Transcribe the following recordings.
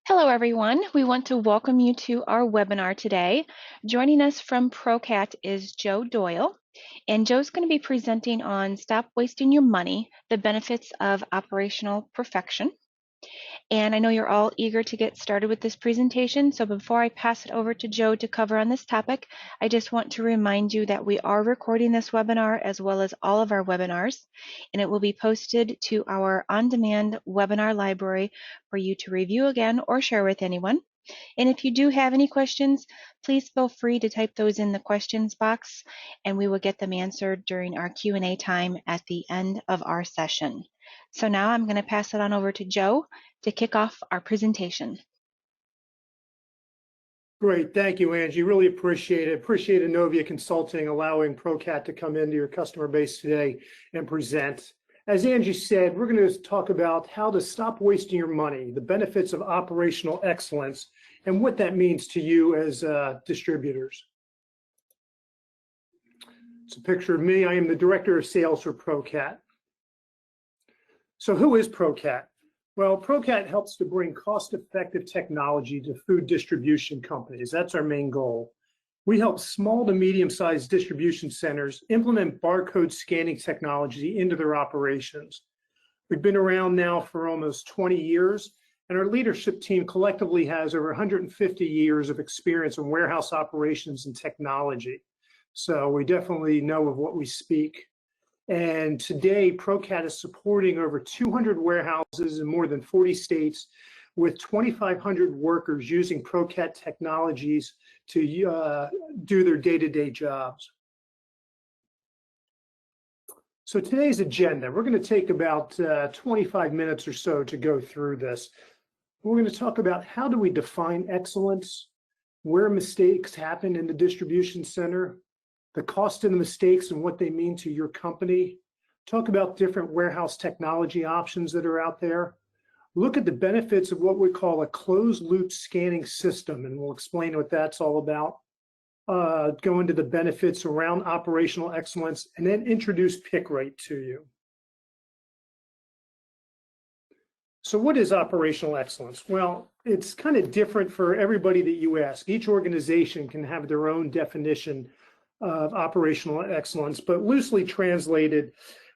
Hello, everyone. We want to welcome you to our webinar today. Joining us from ProCat is Joe Doyle, and Joe's going to be presenting on Stop Wasting Your Money, the benefits of operational perfection. And I know you're all eager to get started with this presentation, so before I pass it over to Joe to cover on this topic, I just want to remind you that we are recording this webinar as well as all of our webinars, and it will be posted to our on-demand webinar library for you to review again or share with anyone. And if you do have any questions, please feel free to type those in the questions box, and we will get them answered during our Q&A time at the end of our session. So now I'm going to pass it on over to Joe to kick off our presentation. Great, thank you, Angie. Really appreciate it. Appreciate Innovia Consulting allowing ProCat to come into your customer base today and present. As Angie said, we're going to talk about how to stop wasting your money, the benefits of operational excellence, and what that means to you as distributors. It's a picture of me. I am the Director of Sales for ProCat. So who is ProCat? Well, ProCat helps to bring cost-effective technology to food distribution companies. That's our main goal. We help small to medium-sized distribution centers implement barcode scanning technology into their operations. We've been around now for almost 20 years, and our leadership team collectively has over 150 years of experience in warehouse operations and technology. So we definitely know of what we speak. And today, ProCat is supporting over 200 warehouses in more than 40 states with 2,500 workers using ProCat technologies to do their day-to-day jobs. So today's agenda, we're going to take about 25 minutes or so to go through this. We're going to talk about how do we define excellence, where mistakes happen in the distribution center, the cost of the mistakes and what they mean to your company, talk about different warehouse technology options that are out there, look at the benefits of what we call a closed loop scanning system, and we'll explain what that's all about, go into the benefits around operational excellence, and then introduce PICKRIGHT to you. So what is operational excellence? Well, it's kind of different for everybody that you ask. Each organization can have their own definition of operational excellence, but loosely translated,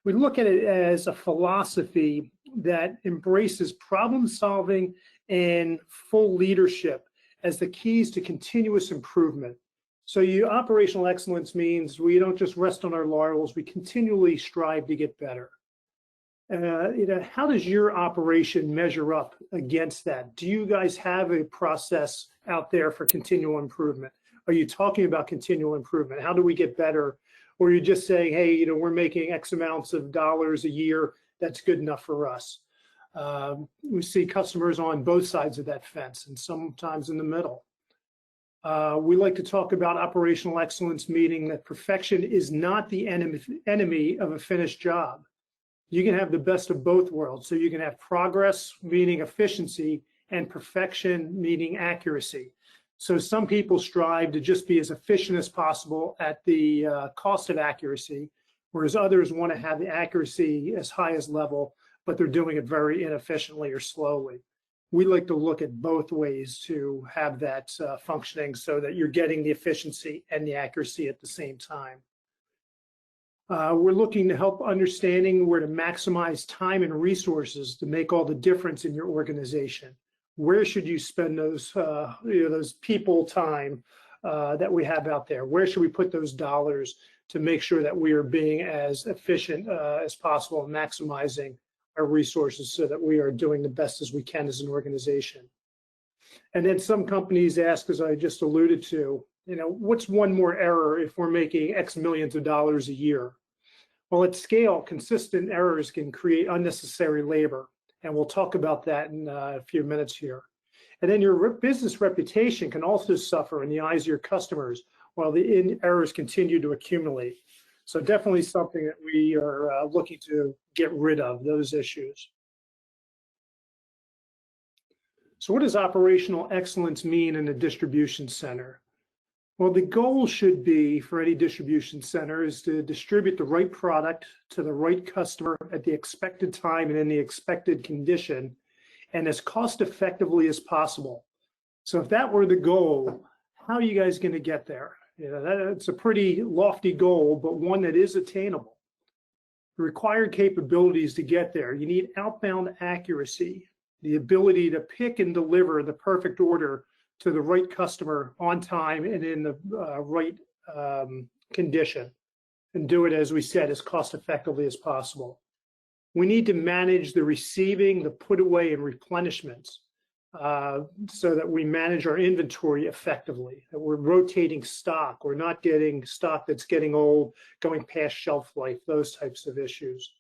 we look at it as a philosophy that embraces problem solving and full leadership as the keys to continuous improvement. So operational excellence means we don't just rest on our laurels, we continually strive to get better. How does your operation measure up against that? Do you guys have a process out there for continual improvement? Are you talking about continual improvement? How do we get better? Or are you just saying, hey, we're making X amounts of dollars a year, that's good enough for us? We see customers on both sides of that fence and sometimes in the middle. We like to talk about operational excellence, meaning that perfection is not the enemy of a finished job. You can have the best of both worlds. So you can have progress, meaning efficiency, and perfection, meaning accuracy. So some people strive to just be as efficient as possible at the cost of accuracy, whereas others want to have the accuracy as high as level, but they're doing it very inefficiently or slowly. We like to look at both ways to have that functioning so that you're getting the efficiency and the accuracy at the same time. We're looking to help understanding where to maximize time and resources to make all the difference in your organization. Where should you spend those, those people time that we have out there? Where should we put those dollars to make sure that we are being as efficient as possible and maximizing our resources so that we are doing the best as we can as an organization? And then some companies ask, as I just alluded to, what's one more error if we're making X millions of dollars a year? Well, at scale, consistent errors can create unnecessary labor. And we'll talk about that in a few minutes here. And then your business reputation can also suffer in the eyes of your customers while the errors continue to accumulate. So definitely something that we are looking to get rid of, those issues. So what does operational excellence mean in a distribution center? Well, the goal should be for any distribution center is to distribute the right product to the right customer at the expected time and in the expected condition, and as cost effectively as possible. So if that were the goal, how are you guys going to get there? It's a pretty lofty goal, but one that is attainable. The required capabilities to get there: you need outbound accuracy, the ability to pick and deliver the perfect order to the right customer on time and in the right condition, and do it, as we said, as cost effectively as possible. We need to manage the receiving, the put away, and replenishments so that we manage our inventory effectively, that we're rotating stock, we're not getting stock that's getting old, going past shelf life, those types of issues.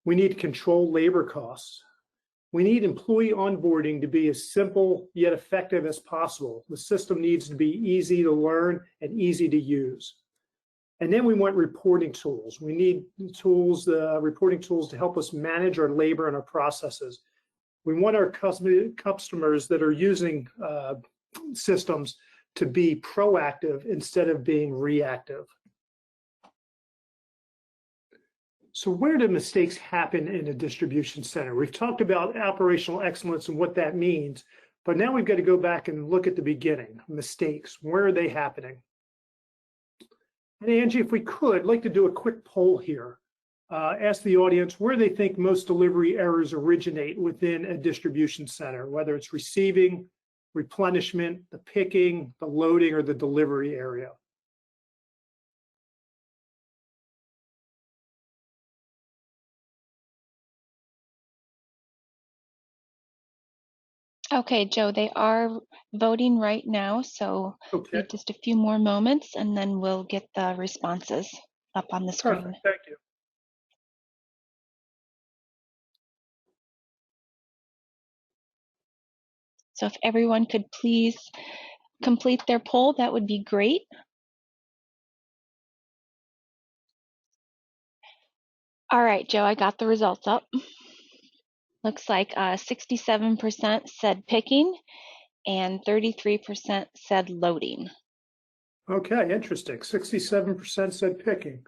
We need to control labor costs. We need employee onboarding to be as simple yet effective as possible. The system needs to be easy to learn and easy to use. And then we want reporting tools. We need tools, reporting tools to help us manage our labor and our processes. We want our customers that are using systems to be proactive instead of being reactive. So where do mistakes happen in a distribution center? We've talked about operational excellence and what that means, but now we've got to go back and look at the beginning. Mistakes, where are they happening? And Angie, if we could, I'd like to do a quick poll here. Ask the audience where they think most delivery errors originate within a distribution center, whether it's receiving, replenishment, the picking, the loading, or the delivery area. Okay, Joe, they are voting right now, so Okay. just a few more moments and then we'll get the responses up on the screen. Perfect. Thank you. So if everyone could please complete their poll, that would be great. All right, Joe, I got the results up. Looks like 67% said picking and 33% said loading. Okay, interesting. 67% said picking.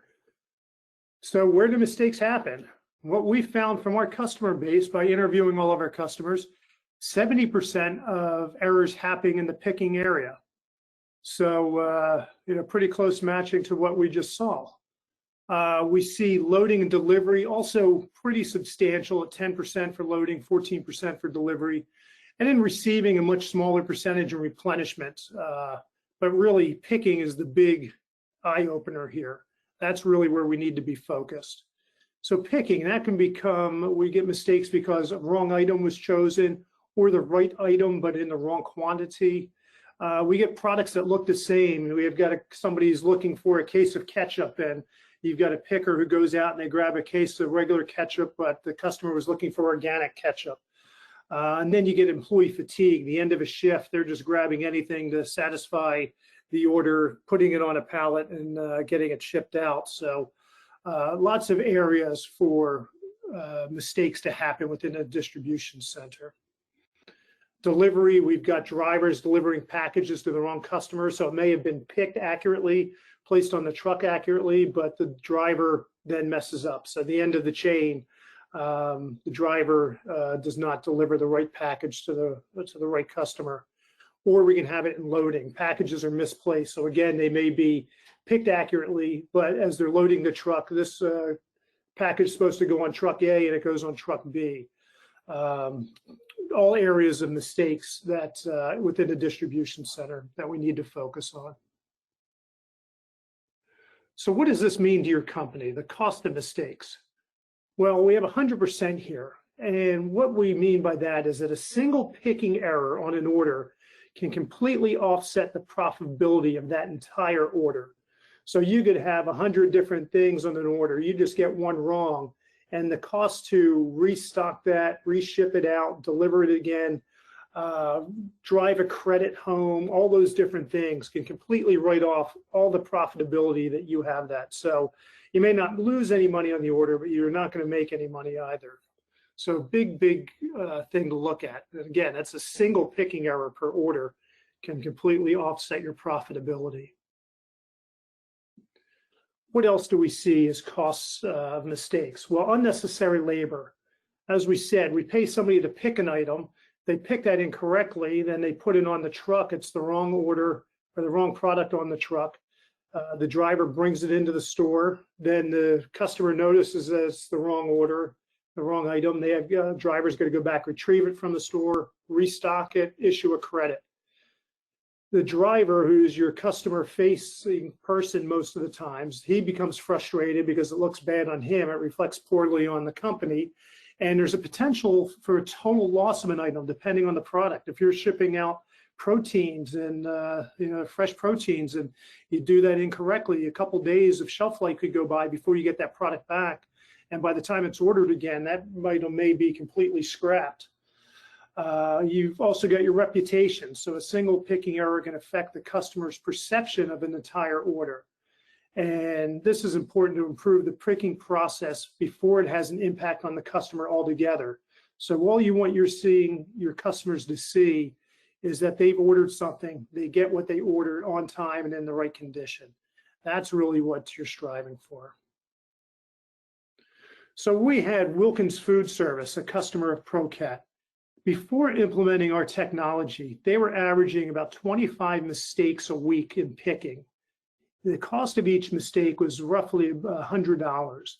So where do mistakes happen? What we found from our customer base by interviewing all of our customers, 70% of errors happening in the picking area. So, pretty close matching to what we just saw. We see loading and delivery also pretty substantial at 10% for loading, 14% for delivery, and then receiving a much smaller percentage in replenishment. But really picking is the big eye opener here. That's really where we need to be focused. So picking, that can become, we get mistakes because a wrong item was chosen or the right item, but in the wrong quantity. We get products that look the same. We've got somebody's looking for a case of ketchup, and you've got a picker who goes out and they grab a case of regular ketchup, but the customer was looking for organic ketchup. And then you get employee fatigue. The end of a shift, they're just grabbing anything to satisfy the order, putting it on a pallet and getting it shipped out. So lots of areas for mistakes to happen within a distribution center. Delivery, we've got drivers delivering packages to the wrong customer. So it may have been picked accurately, placed on the truck accurately, but the driver then messes up. So at the end of the chain, the driver does not deliver the right package to the right customer. Or we can have it in loading. Packages are misplaced. So again, they may be picked accurately, but as they're loading the truck, this package is supposed to go on truck A and it goes on truck B. All areas of mistakes that within a distribution center that we need to focus on. So what does this mean to your company, the cost of mistakes? Well, we have 100% here. And what we mean by that is that a single picking error on an order can completely offset the profitability of that entire order. So you could have 100 different things on an order. You just get one wrong. And the cost to restock that, reship it out, deliver it again, drive a credit home, all those different things can completely write off all the profitability that you have that. So you may not lose any money on the order, but you're not going to make any money either. So big thing to look at. And again, that's a single picking error per order can completely offset your profitability. What else do we see as costs of mistakes? Well, unnecessary labor. As we said, we pay somebody to pick an item. They pick that incorrectly, then they put it on the truck. It's the wrong order or the wrong product on the truck. The driver brings it into the store. Then the customer notices that it's the wrong order, the wrong item. They have drivers got to go back, retrieve it from the store, restock it, issue a credit. The driver, who's your customer-facing person most of the times, he becomes frustrated because it looks bad on him. It reflects poorly on the company. And there's a potential for a total loss of an item depending on the product. If you're shipping out proteins and fresh proteins and you do that incorrectly, a couple days of shelf life could go by before you get that product back. And by the time it's ordered again, that item may be completely scrapped. You've also got your reputation. So a single picking error can affect the customer's perception of an entire order. And this is important to improve the picking process before it has an impact on the customer altogether. So all you want your customers to see is that they've ordered something, they get what they ordered on time and in the right condition. That's really what you're striving for. So we had Wilkins Food Service, a customer of ProCat. Before implementing our technology, they were averaging about 25 mistakes a week in picking. The cost of each mistake was roughly $100.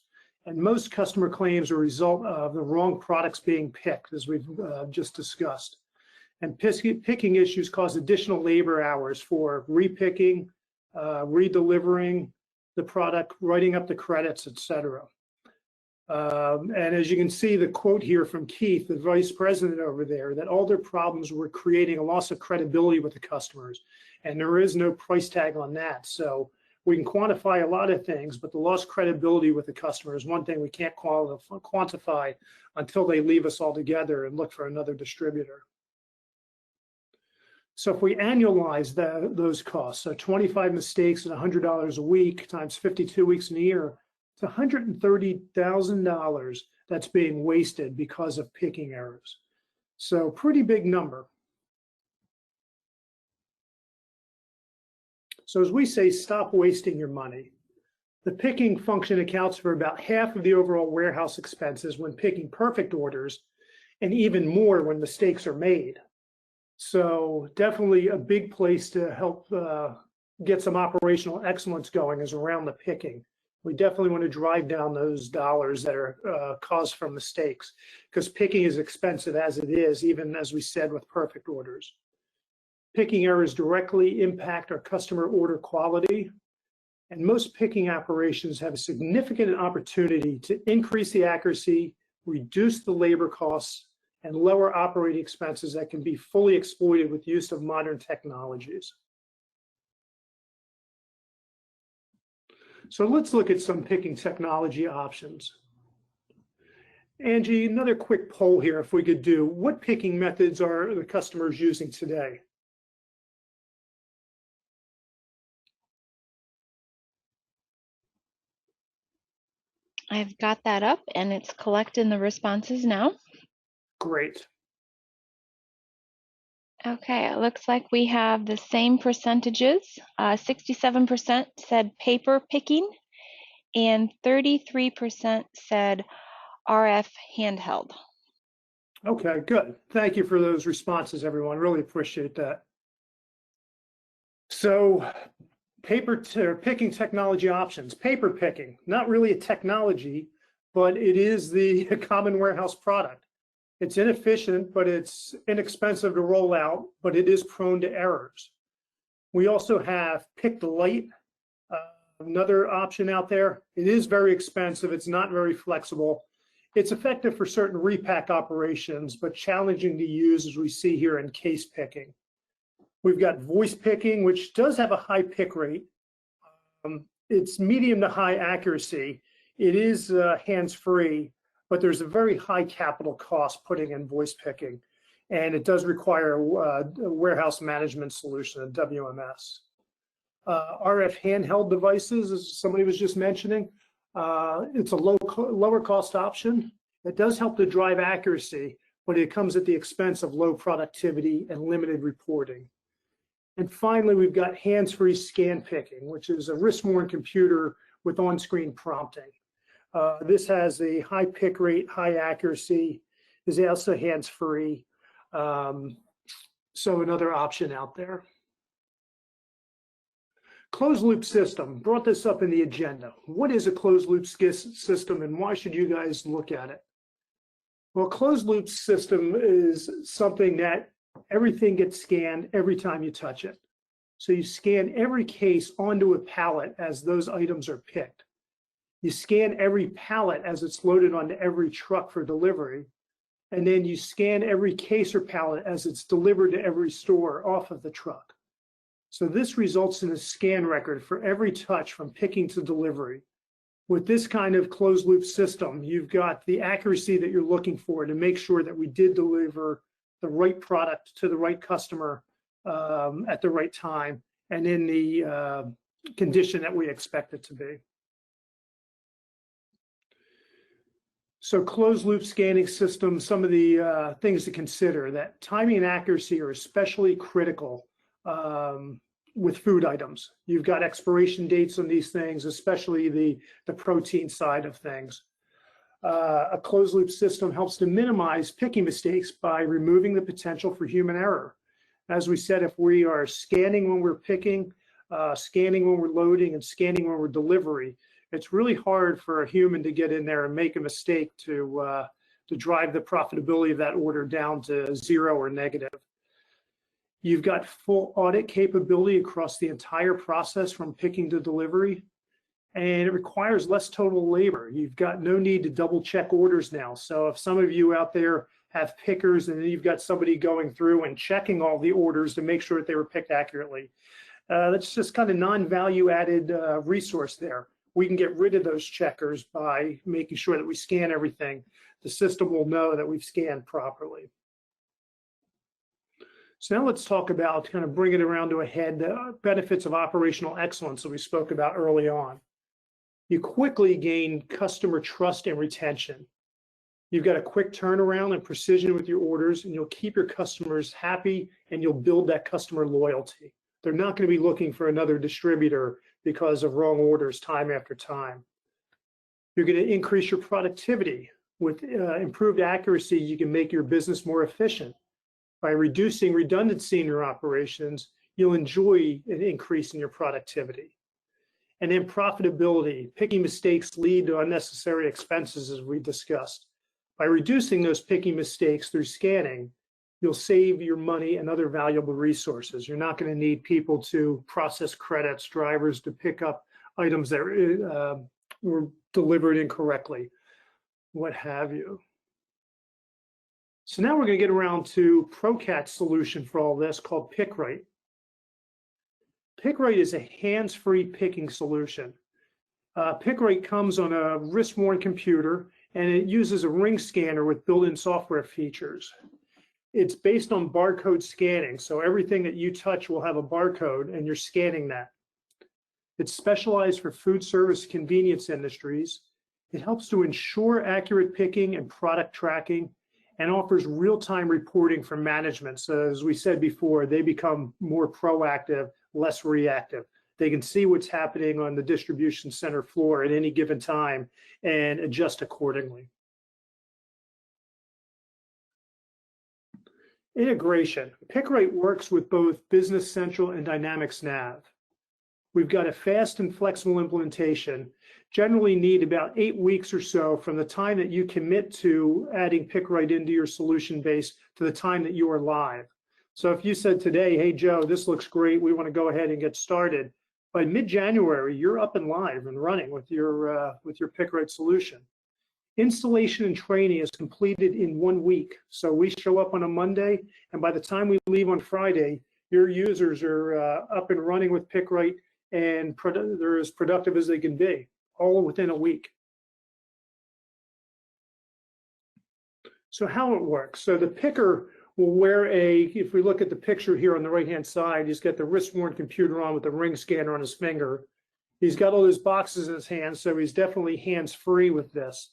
And most customer claims are a result of the wrong products being picked, as we've just discussed. And picking issues cause additional labor hours for repicking, redelivering the product, writing up the credits, etc. And as you can see, the quote here from Keith, the vice president over there, that all their problems were creating a loss of credibility with the customers. And there is no price tag on that. So we can quantify a lot of things, but the lost credibility with the customer is one thing we can't quantify until they leave us altogether and look for another distributor. So if we annualize those costs, so 25 mistakes at $100 a week times 52 weeks in a year, it's $130,000 that's being wasted because of picking errors. So pretty big number. So as we say, stop wasting your money. The picking function accounts for about half of the overall warehouse expenses when picking perfect orders, and even more when mistakes are made. So definitely a big place to help get some operational excellence going is around the picking. We definitely want to drive down those dollars that are caused from mistakes, because picking is expensive as it is, even as we said with perfect orders. Picking errors directly impact our customer order quality, and most picking operations have a significant opportunity to increase the accuracy, reduce the labor costs, and lower operating expenses that can be fully exploited with use of modern technologies. So let's look at some picking technology options. Angie, another quick poll here if we could do. What picking methods are the customers using today? I've got that up and it's collecting the responses now. Great. Okay, it looks like we have the same percentages. 67% said paper picking and 33% said RF handheld. Okay, good. Thank you for those responses, everyone. Really appreciate that. So picking technology options. Paper picking, not really a technology, but it is the common warehouse product. It's inefficient, but it's inexpensive to roll out, but it is prone to errors. We also have PICKRIGHT, another option out there. It is very expensive. It's not very flexible. It's effective for certain repack operations, but challenging to use, as we see here in case picking. We've got voice picking, which does have a high pick rate. It's medium to high accuracy. It is hands-free, but there's a very high capital cost putting in voice picking, and it does require a warehouse management solution, a WMS. RF handheld devices, as somebody was just mentioning, it's a lower cost option. It does help to drive accuracy, but it comes at the expense of low productivity and limited reporting. And finally, we've got hands-free scan picking, which is a wrist-worn computer with on-screen prompting. This has a high pick rate, high accuracy, is also hands-free. So another option out there. Closed loop system, brought this up in the agenda. What is a closed loop system and why should you guys look at it? Well, closed loop system is something that everything gets scanned every time you touch it. So you scan every case onto a pallet as those items are picked. You scan every pallet as it's loaded onto every truck for delivery. And then you scan every case or pallet as it's delivered to every store off of the truck. So this results in a scan record for every touch from picking to delivery. With this kind of closed loop system, you've got the accuracy that you're looking for to make sure that we did deliver the right product to the right customer at the right time and in the condition that we expect it to be. So closed loop scanning system, some of the things to consider, that timing and accuracy are especially critical with food items. You've got expiration dates on these things, especially the protein side of things. A closed loop system helps to minimize picking mistakes by removing the potential for human error. As we said, if we are scanning when we're picking, scanning when we're loading, and scanning when we're delivery, it's really hard for a human to get in there and make a mistake to drive the profitability of that order down to 0 or negative. You've got full audit capability across the entire process from picking to delivery, and it requires less total labor. You've got no need to double check orders now. So if some of you out there have pickers and then you've got somebody going through and checking all the orders to make sure that they were picked accurately, that's just kind of non-value added resource there. We can get rid of those checkers by making sure that we scan everything. The system will know that we've scanned properly. So now let's talk about, kind of bring it around to a head, the benefits of operational excellence that we spoke about early on. You quickly gain customer trust and retention. You've got a quick turnaround and precision with your orders, and you'll keep your customers happy and you'll build that customer loyalty. They're not going to be looking for another distributor because of wrong orders time after time. You're going to increase your productivity. With improved accuracy, you can make your business more efficient. By reducing redundancy in your operations, you'll enjoy an increase in your productivity. And then profitability. Picking mistakes lead to unnecessary expenses, as we discussed. By reducing those picking mistakes through scanning, you'll save your money and other valuable resources. You're not going to need people to process credits, drivers to pick up items that were delivered incorrectly, what have you. So now we're going to get around to ProCat's solution for all this, called PICKRIGHT. PICKRIGHT is a hands-free picking solution. PICKRIGHT comes on a wrist-worn computer, and it uses a ring scanner with built-in software features. It's based on barcode scanning, so everything that you touch will have a barcode, and you're scanning that. It's specialized for food service convenience industries. It helps to ensure accurate picking and product tracking, and offers real-time reporting from management. So as we said before, they become more proactive, less reactive. They can see what's happening on the distribution center floor at any given time and adjust accordingly. Integration. PICKRIGHT works with both Business Central and Dynamics Nav. We've got a fast and flexible implementation. Generally need about 8 weeks or so from the time that you commit to adding PICKRIGHT into your solution base to the time that you are live. So if you said today, hey Joe, this looks great, we want to go ahead and get started, by mid-January, you're up and live and running with your PICKRIGHT solution. Installation and training is completed in 1 week. So we show up on a Monday, and by the time we leave on Friday, your users are up and running with PICKRIGHT, and they're as productive as they can be, all within a week. So how it works. So the picker will wear if we look at the picture here on the right-hand side, he's got the wrist-worn computer on with a ring scanner on his finger. He's got all those boxes in his hands, so he's definitely hands-free with this.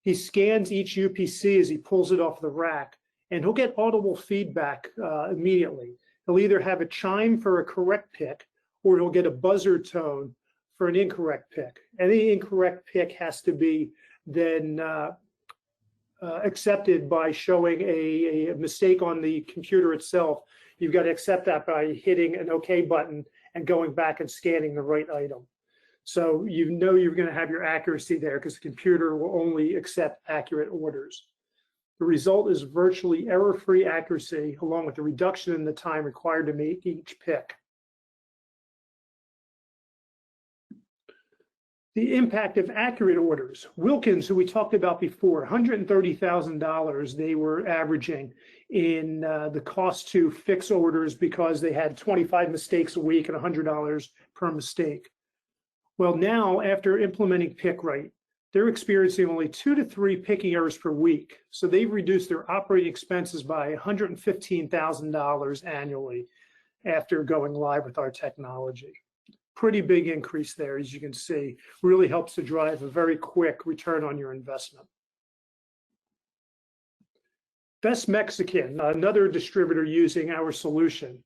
He scans each UPC as he pulls it off the rack, and he'll get audible feedback immediately. He'll either have a chime for a correct pick, or he'll get a buzzer tone for an incorrect pick. Any incorrect pick has to be then accepted by showing a mistake on the computer itself. You've got to accept that by hitting an OK button and going back and scanning the right item. So you know you're going to have your accuracy there because the computer will only accept accurate orders. The result is virtually error-free accuracy along with the reduction in the time required to make each pick. The impact of accurate orders. Wilkins, who we talked about before, $130,000 they were averaging in the cost to fix orders because they had 25 mistakes a week and $100 per mistake. Well, now, after implementing PICKRIGHT, they're experiencing only 2 to 3 picking errors per week. So they've reduced their operating expenses by $115,000 annually after going live with our technology. Pretty big increase there, as you can see. Really helps to drive a very quick return on your investment. Best Mexican, another distributor using our solution.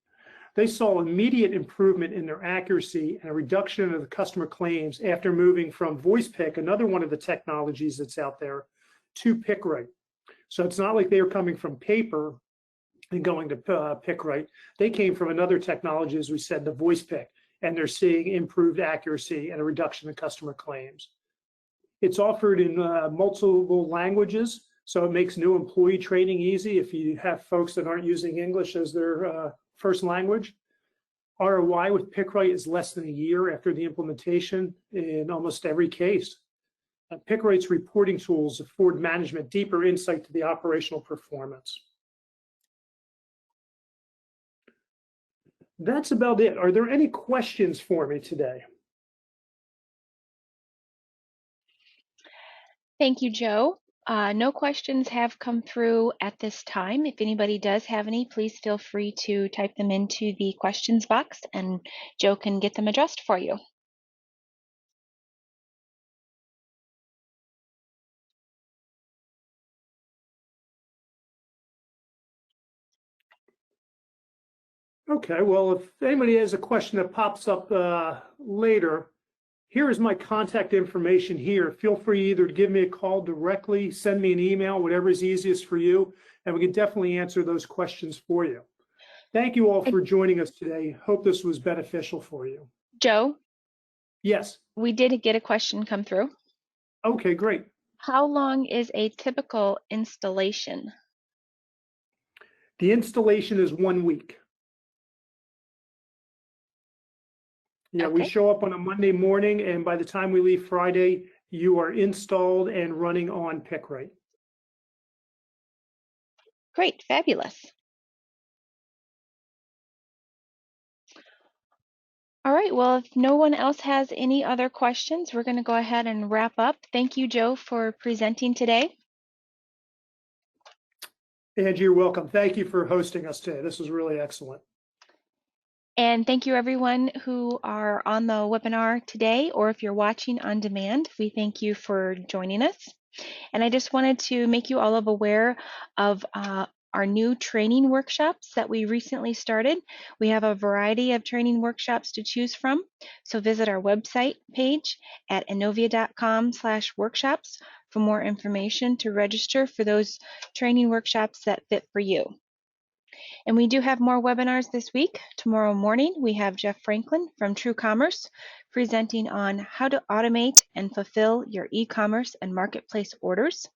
They saw immediate improvement in their accuracy and a reduction of the customer claims after moving from VoicePick, another one of the technologies that's out there, to PICKRIGHT. So it's not like they were coming from paper and going to PICKRIGHT. They came from another technology, as we said, the VoicePick, and they're seeing improved accuracy and a reduction in customer claims. It's offered in multiple languages, so it makes new employee training easy if you have folks that aren't using English as their first language. ROI with PICKRIGHT is less than a year after the implementation in almost every case. PICKRIGHT's reporting tools afford management deeper insight to the operational performance. That's about it. Are there any questions for me today? Thank you, Joe. No questions have come through at this time. If anybody does have any, please feel free to type them into the questions box and Joe can get them addressed for you. Okay, well, if anybody has a question that pops up later, here is my contact information here. Feel free either to give me a call directly, send me an email, whatever is easiest for you, and we can definitely answer those questions for you. Thank you all for joining us today. Hope this was beneficial for you. Joe? Yes. We did get a question come through. Okay, great. How long is a typical installation? The installation is 1 week. Yeah, we show up on a Monday morning, and by the time we leave Friday, you are installed and running on PICKRIGHT. Great, fabulous. All right, well, if no one else has any other questions, we're going to go ahead and wrap up. Thank you, Joe, for presenting today. Angie, you're welcome. Thank you for hosting us today. This was really excellent. And thank you, everyone who are on the webinar today, or if you're watching on demand, we thank you for joining us. And I just wanted to make you all aware of our new training workshops that we recently started. We have a variety of training workshops to choose from. So visit our website page at inovia.com/workshops for more information to register for those training workshops that fit for you. And we do have more webinars this week. Tomorrow morning, we have Jeff Franklin from True Commerce presenting on how to automate and fulfill your e-commerce and marketplace orders.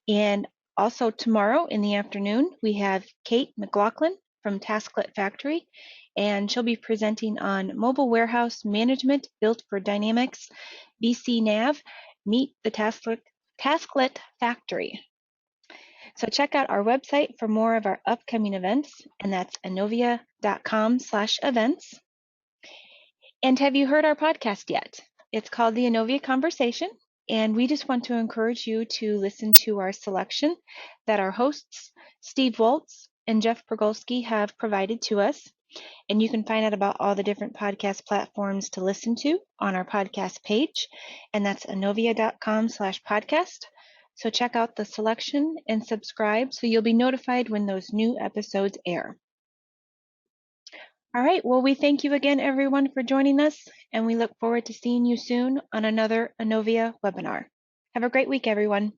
And also tomorrow in the afternoon, we have Kate McLaughlin from Tasklet Factory, and she'll be presenting on mobile warehouse management built for Dynamics BC Nav. Meet the Tasklet Factory. So check out our website for more of our upcoming events, and that's inovia.com/events. And have you heard our podcast yet? It's called the Inovia Conversation, and we just want to encourage you to listen to our selection that our hosts, Steve Waltz and Jeff Progolski, have provided to us. And you can find out about all the different podcast platforms to listen to on our podcast page, and that's inovia.com/podcast. So check out the selection and subscribe so you'll be notified when those new episodes air. All right. Well, we thank you again, everyone, for joining us, and we look forward to seeing you soon on another Anovia webinar. Have a great week, everyone.